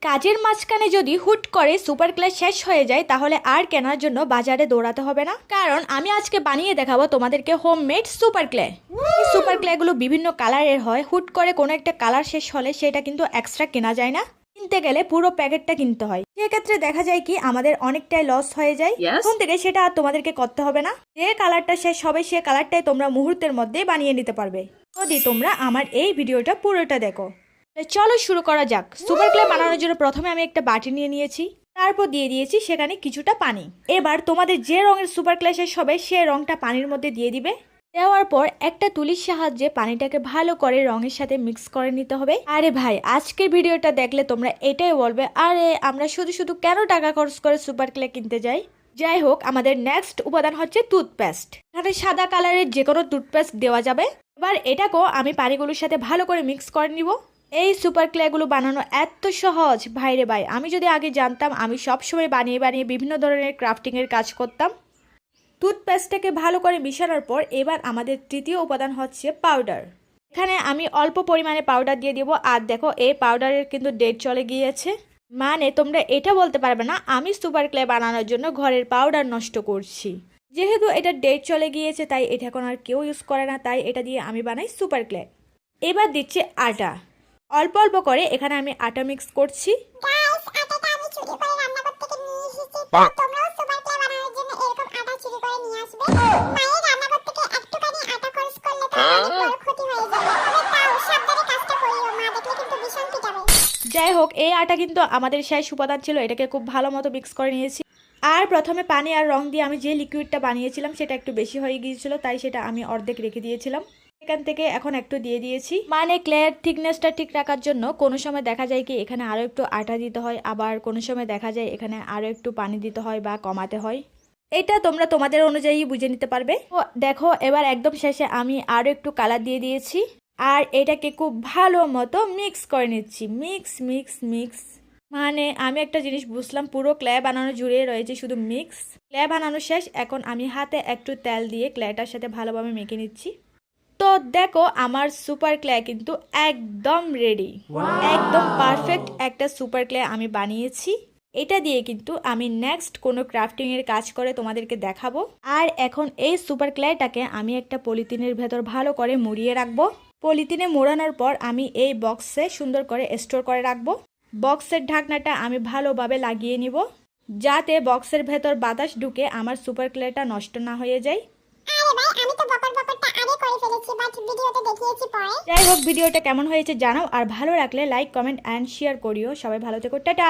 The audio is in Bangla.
কাজের মাঝখানে যদি হুট করে সুপার ক্লে শেষ হয়ে যায় তাহলে আর কেনার জন্য বাজারে দৌড়াতে হবে না, কারণ আমি আজকে বানিয়ে দেখাবো তোমাদেরকে হোমমেড সুপার ক্লে। এই সুপার ক্লেগুলো বিভিন্ন কালারের হয়, হুট করে কোনো একটা কালার শেষ হলে সেটা কিন্তু এক্সট্রা কেনা যায় না, কিনতে গেলে পুরো প্যাকেটটা কিনতে হয়। সেক্ষেত্রে দেখা যায় কি আমাদের অনেকটাই লস হয়ে যায়। এখন থেকে সেটা আর তোমাদেরকে করতে হবে না, যে কালারটা শেষ হবে সে কালারটাই তোমরা মুহূর্তের মধ্যে বানিয়ে নিতে পারবে, যদি তোমরা আমার এই ভিডিওটা পুরোটা দেখো। চলো শুরু করা যাক। সুপার ক্লে বানানোর জন্য প্রথমে আমি একটা বাটি নিয়ে নিয়েছি, তারপর দিয়ে দিয়েছি সেখানে কিছুটা পানি। এবার তোমাদের যে রঙের সুপার ক্লে শেষ হবে সে রংটা পানির মধ্যে দিয়ে দিবে। দেওয়ার পর একটা তুলির সাহায্যে পানিটাকে ভালো করে রঙের সাথে মিক্স করে নিতে হবে। আরে ভাই, আজকের ভিডিওটা দেখলে তোমরা এটাই বলবে, আরে আমরা শুধু শুধু কেন টাকা খরচ করে সুপার ক্লে কিনতে যাই। যাই হোক, আমাদের নেক্সট উপাদান হচ্ছে টুথপেস্ট। এখানে সাদা কালারের যে কোনো টুথপেস্ট দেওয়া যাবে। এবার এটাকেও আমি পানিগুলোর সাথে ভালো করে মিক্স করে নিব। এই সুপার ক্লেগুলো বানানো এত সহজ ভাইরে ভাই, আমি যদি আগে জানতাম আমি সবসময় বানিয়ে বানিয়ে বিভিন্ন ধরনের ক্রাফটিংয়ের কাজ করতাম। টুথপেস্টটাকে ভালো করে মিশানোর পর এবার আমাদের তৃতীয় উপাদান হচ্ছে পাউডার। এখানে আমি অল্প পরিমাণে পাউডার দিয়ে দেবো। আর দেখো, এই পাউডারের কিন্তু ডেট চলে গিয়েছে, মানে তোমরা এটা বলতে পারবে না আমি সুপার ক্লে বানানোর জন্য ঘরের পাউডার নষ্ট করছি। যেহেতু এটা ডেট চলে গিয়েছে তাই এটা এখন আর কেউ ইউজ করে না, তাই এটা দিয়ে আমি বানাই সুপার ক্লে। এবার দিচ্ছি আটা, অল্প অল্প করে এখানে আমি আটা মিক্স করছি। যাই হোক, এই আটা কিন্তু আমাদের শেষ উপাদান ছিল, এটাকে খুব ভালো মতো মিক্স করে নিয়েছি। আর প্রথমে পানি আর রং দিয়ে আমি যে লিকুইডটা বানিয়েছিলাম সেটা একটু বেশি হয়ে গিয়েছিল, তাই সেটা আমি অর্ধেক রেখে দিয়েছিলাম। এখান থেকে এখন একটু দিয়ে দিয়েছি, মানে ক্লের থিকনেসটা ঠিক রাখার জন্য। কোনো সময় দেখা যায় কি এখানে আরও একটু আটা দিতে হয়, আবার কোনো সময় দেখা যায় এখানে আরও একটু পানি দিতে হয় বা কমাতে হয়। এটা তোমরা তোমাদের অনুযায়ী বুঝে নিতে পারবে। ও দেখো, এবার একদম শেষে আমি আরও একটু কালার দিয়ে দিয়েছি আর এটাকে খুব ভালো মতো মিক্স করে নিচ্ছি। মিক্স মিক্স মিক্স, মানে আমি একটা জিনিস বুঝলাম, পুরো ক্লে বানানো জুড়ে রয়েছে শুধু মিক্স। ক্লে বানানো শেষ, এখন আমি হাতে একটু তেল দিয়ে ক্লেটার সাথে ভালোভাবে মেখে নিচ্ছি। তো দেখো, আমার সুপার ক্লে কিন্তু একদম রেডি, একদম পারফেক্ট একটা সুপার ক্লে আমি বানিয়েছি। এটা দিয়ে কিন্তু আমি নেক্সট কোনো ক্রাফটিং এর কাজ করে তোমাদেরকে দেখাবো। আর এখন এই সুপার ক্লেটাকে আমি একটা পলিথিনের ভেতর ভালো করে মুড়িয়ে রাখবো। পলিথিনে মোড়ানোর পর আমি এই বক্সে সুন্দর করে স্টোর করে রাখবো। বক্সের ঢাকনাটা আমি ভালোভাবে লাগিয়ে নিব, যাতে বক্সের ভেতর বাতাস ঢুকে আমার সুপার ক্লেটা নষ্ট না হয়ে যায়। যাই হোক, ভিডিওটা কেমন হয়েছে জানাও, আর ভালো লাগলে লাইক কমেন্ট অ্যান্ড শেয়ার করিও। সবাই ভালো থেকো, টাটা।